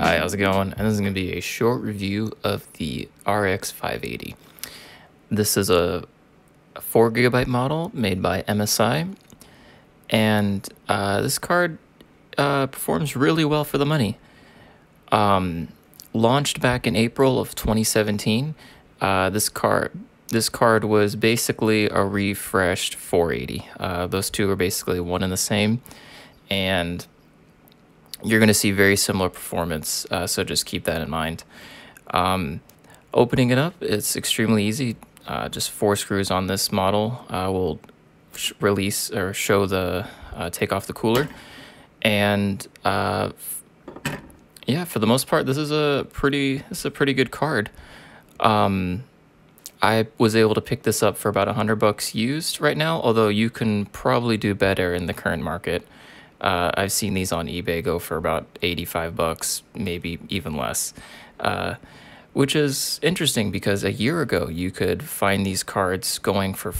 Hi, how's it going? And this is going to be a short review of the RX 580. This is a 4 GB model made by MSI, and this card performs really well for the money. Launched back in April of 2017, this card was basically a refreshed 480. Those two are basically one and the same, and you're going to see very similar performance, so just keep that in mind. Opening it up, it's extremely easy. Just 4 screws on this model will release or show the take off the cooler, and yeah, for the most part, this is a pretty good card. I was able to pick this up for about $100 used right now, although you can probably do better in the current market. I've seen these on eBay go for about $85, maybe even less, which is interesting because a year ago you could find these cards going for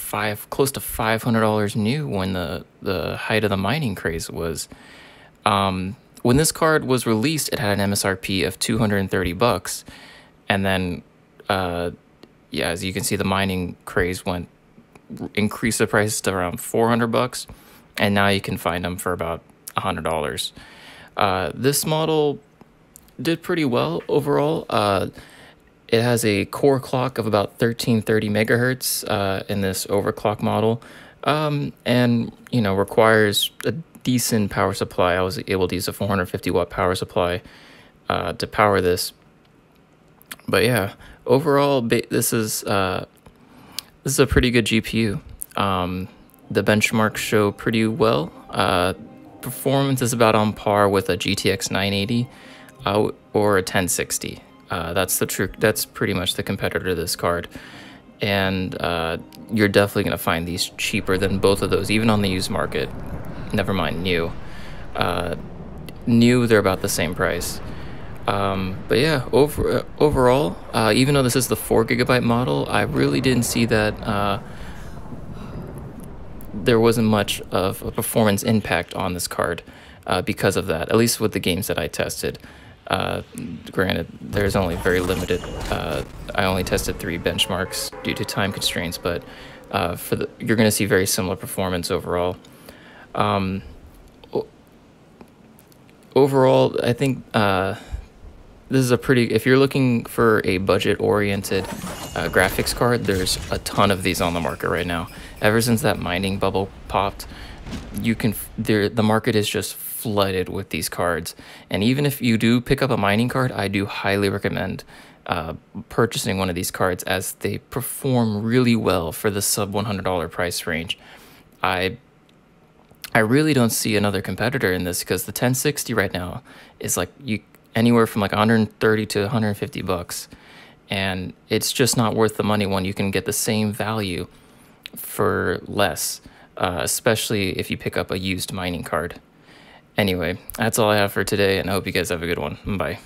close to $500 new when the height of the mining craze was. When this card was released, it had an MSRP of $230, and then yeah, as you can see, the mining craze increased the price to around $400. And now you can find them for about $100. This model did pretty well overall. It has a core clock of about 1330 megahertz in this overclock model, and requires a decent power supply. I was able to use a 450 watt power supply to power this. But yeah, overall, this is a pretty good GPU. The benchmarks show pretty well. Performance is about on par with a GTX 980 or a 1060. That's pretty much the competitor to this card. And you're definitely going to find these cheaper than both of those, even on the used market. Never mind new. New, they're about the same price. But yeah, overall, even though this is the 4 GB model, I really didn't see that there wasn't much of a performance impact on this card because of that, at least with the games that I tested. Granted, there's only very limited, I only tested 3 benchmarks due to time constraints, but you're going to see very similar performance overall. Overall, I think this is if you're looking for a budget-oriented graphics card, there's a ton of these on the market right now. Ever since that mining bubble popped, the market is just flooded with these cards. And even if you do pick up a mining card, I do highly recommend purchasing one of these cards, as they perform really well for the sub $100 price range. I really don't see another competitor in this, because the 1060 right now is like anywhere from like 130 to 150 bucks, and it's just not worth the money when you can get the same value for less, especially if you pick up a used mining card. Anyway, that's all I have for today, and I hope you guys have a good one. Bye.